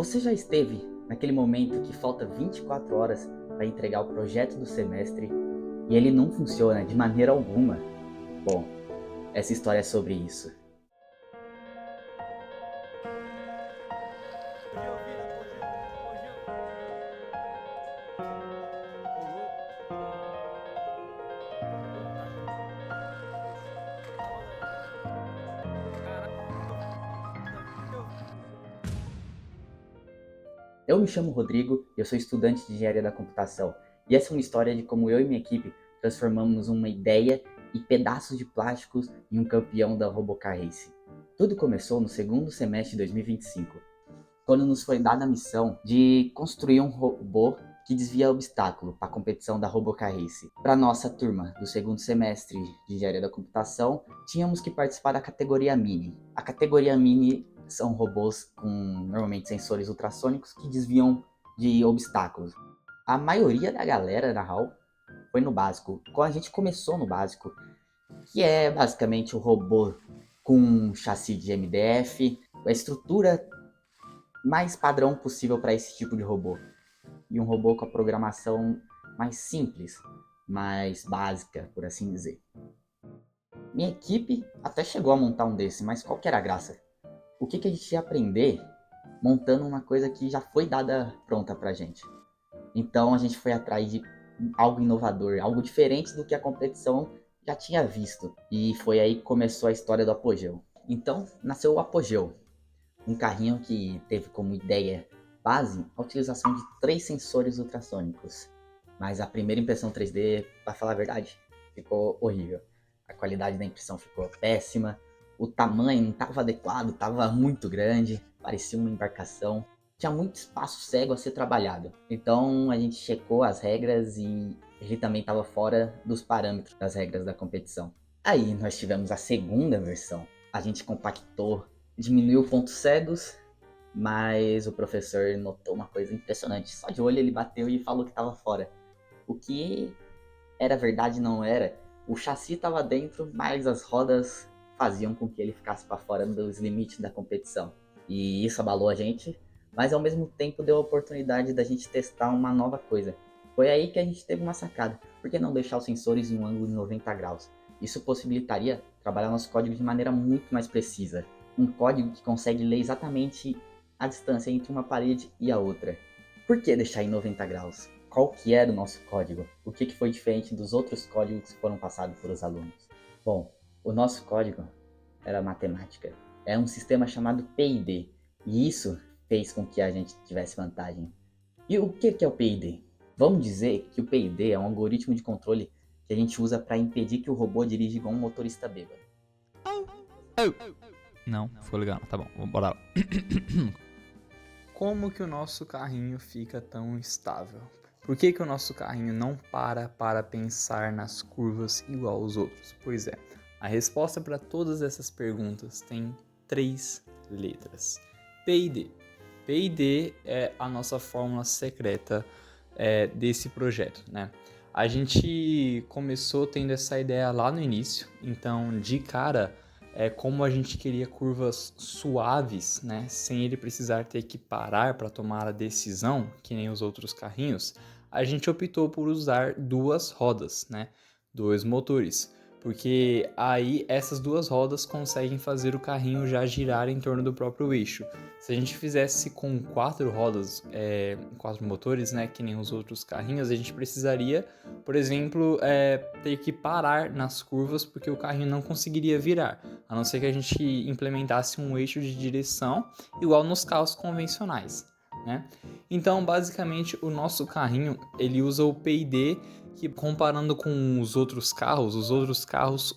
Você já esteve naquele momento que falta 24 horas para entregar o projeto do semestre e ele não funciona de maneira alguma? Bom, essa história é sobre isso. Eu me chamo Rodrigo e eu sou estudante de engenharia da computação. E essa é uma história de como eu e minha equipe transformamos uma ideia e pedaços de plásticos em um campeão da Robocar Race. Tudo começou no segundo semestre de 2025, quando nos foi dada a missão de construir um robô que desvia obstáculo para a competição da Robocar Race. Para nossa turma do segundo semestre de engenharia da computação, tínhamos que participar da categoria Mini. A categoria Mini são robôs com normalmente sensores ultrassônicos que desviam de obstáculos. A maioria da galera, na real, foi no básico. Quando a gente começou no básico, que é basicamente o robô com um chassi de MDF, a estrutura mais padrão possível para esse tipo de robô. E um robô com a programação mais simples, mais básica, por assim dizer. Minha equipe até chegou a montar um desse, mas qual que era a graça? O que a gente ia aprender montando uma coisa que já foi dada pronta pra gente? Então a gente foi atrás de algo inovador, algo diferente do que a competição já tinha visto. E foi aí que começou a história do Apogeu. Então nasceu o Apogeu, um carrinho que teve como ideia base a utilização de 3 sensores ultrassônicos. Mas a primeira impressão 3D, para falar a verdade, ficou horrível. A qualidade da impressão ficou péssima, o tamanho não estava adequado, estava muito grande, parecia uma embarcação. Tinha muito espaço cego a ser trabalhado. Então a gente checou as regras e ele também estava fora dos parâmetros das regras da competição. Aí nós tivemos a segunda versão. A gente compactou, diminuiu pontos cegos, mas o professor notou uma coisa impressionante. Só de olho ele bateu e falou que estava fora. O que era verdade não era. O chassi estava dentro, mas as rodas faziam com que ele ficasse para fora dos limites da competição. E isso abalou a gente, mas ao mesmo tempo deu a oportunidade da gente testar uma nova coisa. Foi aí que a gente teve uma sacada. Por que não deixar os sensores em um ângulo de 90 graus? Isso possibilitaria trabalhar nosso código de maneira muito mais precisa. Um código que consegue ler exatamente a distância entre uma parede e a outra. Por que deixar em 90 graus? Qual que era o nosso código? O que foi diferente dos outros códigos que foram passados por os alunos? Bom, o nosso código era matemática. É um sistema chamado PID. E isso fez com que a gente tivesse vantagem. E o que é o PID? Vamos dizer que o PID é um algoritmo de controle que a gente usa para impedir que o robô dirija igual um motorista bêbado. Não, ficou legal. Tá bom, bora lá. Como que o nosso carrinho fica tão estável? Por que o nosso carrinho não para pensar nas curvas igual aos outros? Pois é, a resposta para todas essas perguntas tem 3 letras. PID. PID é a nossa fórmula secreta desse projeto, né? A gente começou tendo essa ideia lá no início, então de cara, como a gente queria curvas suaves, né, sem ele precisar ter que parar para tomar a decisão, que nem os outros carrinhos, a gente optou por usar 2 rodas, né, 2 motores, porque aí essas 2 rodas conseguem fazer o carrinho já girar em torno do próprio eixo. Se a gente fizesse com 4 rodas, 4 motores, né, que nem os outros carrinhos, a gente precisaria, por exemplo, ter que parar nas curvas porque o carrinho não conseguiria virar, a não ser que a gente implementasse um eixo de direção igual nos carros convencionais, né? Então, basicamente, o nosso carrinho ele usa o PID, que comparando com os outros carros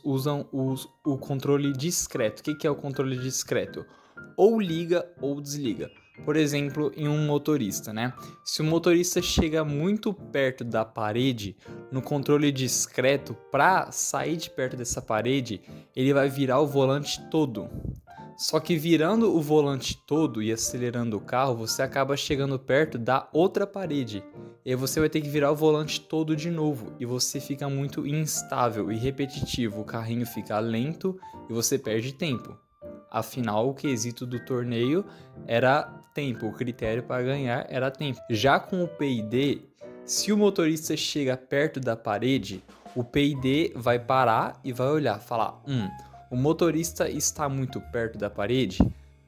usam o controle discreto. O que é o controle discreto? Ou liga ou desliga. Por exemplo, em um motorista, né? Se o motorista chega muito perto da parede, no controle discreto, para sair de perto dessa parede, ele vai virar o volante todo. Só que virando o volante todo e acelerando o carro, você acaba chegando perto da outra parede. E aí você vai ter que virar o volante todo de novo. E você fica muito instável e repetitivo. O carrinho fica lento e você perde tempo. Afinal, o quesito do torneio era tempo. O critério para ganhar era tempo. Já com o P&D, se o motorista chega perto da parede, o P&D vai parar e vai olhar, falar: o motorista está muito perto da parede?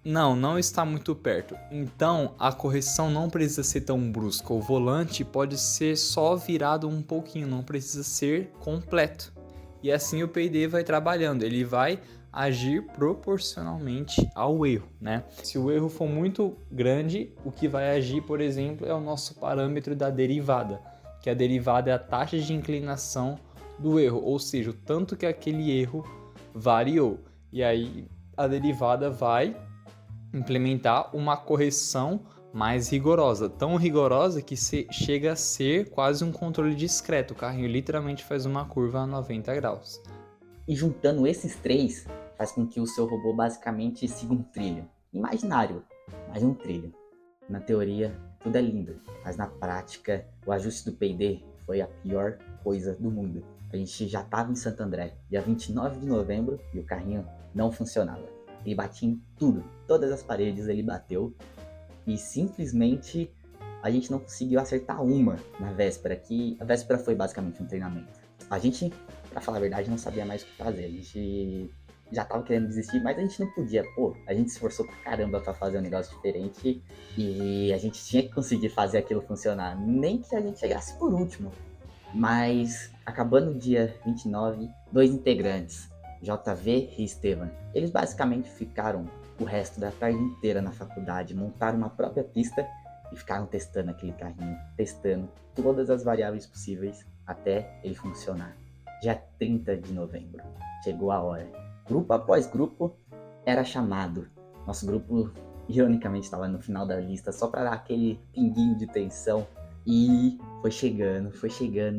Não, não está muito perto. Então, a correção não precisa ser tão brusca. O volante pode ser só virado um pouquinho, não precisa ser completo. E assim o P&D vai trabalhando, ele vai agir proporcionalmente ao erro, né? Se o erro for muito grande, o que vai agir, por exemplo, é o nosso parâmetro da derivada, que a derivada é a taxa de inclinação do erro, ou seja, o tanto que aquele erro variou. E aí a derivada vai implementar uma correção mais rigorosa, tão rigorosa que chega a ser quase um controle discreto. O carrinho literalmente faz uma curva a 90 graus. E juntando esses três, faz com que o seu robô basicamente siga um trilho. Imaginário, mas um trilho. Na teoria, tudo é lindo, mas na prática, o ajuste do P&D foi a pior coisa do mundo. A gente já estava em Santo André, dia 29 de novembro, e o carrinho não funcionava. Ele batia em tudo, todas as paredes ele bateu, e simplesmente a gente não conseguiu acertar uma na véspera, que a véspera foi basicamente um treinamento. A gente, pra falar a verdade, não sabia mais o que fazer, a gente já tava querendo desistir, mas a gente não podia, a gente se esforçou pra caramba pra fazer um negócio diferente, e a gente tinha que conseguir fazer aquilo funcionar, nem que a gente chegasse por último. Mas, acabando o dia 29, 2 integrantes, JV e Esteban, eles basicamente ficaram o resto da tarde inteira na faculdade, montaram uma própria pista e ficaram testando aquele carrinho, testando todas as variáveis possíveis até ele funcionar. Dia 30 de novembro, chegou a hora. Grupo após grupo era chamado. Nosso grupo, ironicamente, estava no final da lista só para dar aquele pinguinho de tensão. E foi chegando,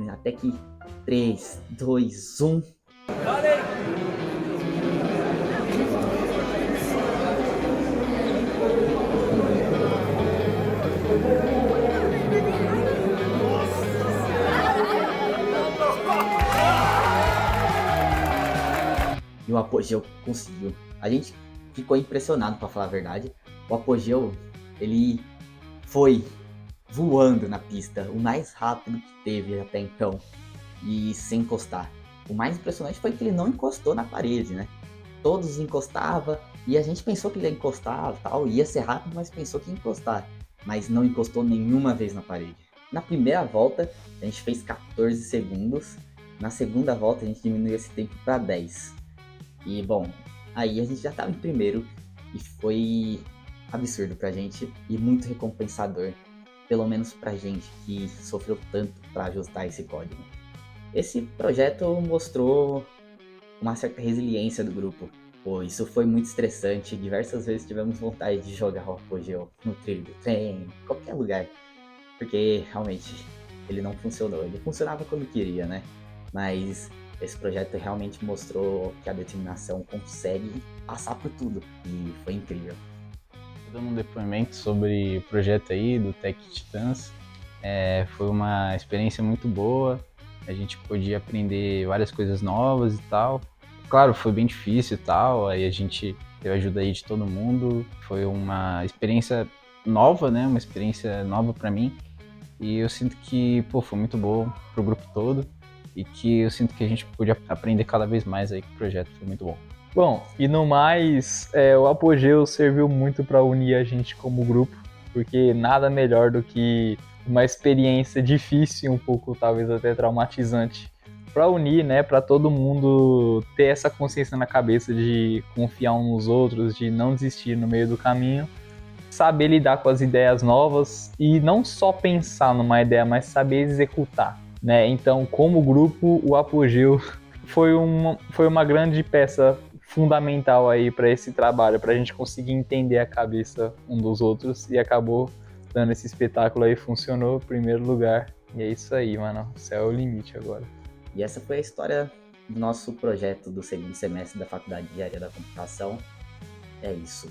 até que 3, 2, 1... E o Apogeu conseguiu. A gente ficou impressionado, pra falar a verdade. O Apogeu, ele foi voando na pista, o mais rápido que teve até então, e sem encostar. O mais impressionante foi que ele não encostou na parede, né? Todos encostavam, e a gente pensou que ele ia encostar, tal, ia ser rápido, mas pensou que ia encostar. Mas não encostou nenhuma vez na parede. Na primeira volta, a gente fez 14 segundos. Na segunda volta, a gente diminuiu esse tempo para 10. E, bom, aí a gente já estava em primeiro, e foi absurdo pra gente, e muito recompensador. Pelo menos pra gente que sofreu tanto para ajustar esse código. Esse projeto mostrou uma certa resiliência do grupo. Isso foi muito estressante, diversas vezes tivemos vontade de jogar o Apogeu no trilho do trem, em qualquer lugar, porque realmente ele não funcionou. Ele funcionava quando queria, né? Mas esse projeto realmente mostrou que a determinação consegue passar por tudo, e foi incrível. Dando um depoimento sobre o projeto aí do Tech Titãs, foi uma experiência muito boa, a gente podia aprender várias coisas novas e tal. Claro, foi bem difícil e tal, aí a gente teve ajuda aí de todo mundo, foi uma experiência nova, né, uma experiência nova para mim, e eu sinto que, foi muito boa pro grupo todo, e que eu sinto que a gente podia aprender cada vez mais aí com o projeto, foi muito bom. Bom, e no mais, o Apogeu serviu muito para unir a gente como grupo, porque nada melhor do que uma experiência difícil, um pouco talvez até traumatizante, para unir, né, para todo mundo ter essa consciência na cabeça de confiar uns nos outros, de não desistir no meio do caminho, saber lidar com as ideias novas e não só pensar numa ideia, mas saber executar, né? Então, como grupo, o Apogeu foi uma grande peça fundamental aí para esse trabalho, para a gente conseguir entender a cabeça um dos outros, e acabou dando esse espetáculo aí, funcionou em primeiro lugar. E é isso aí, mano, o céu é o limite agora. E essa foi a história do nosso projeto do segundo semestre da Faculdade de Engenharia da Computação. É isso.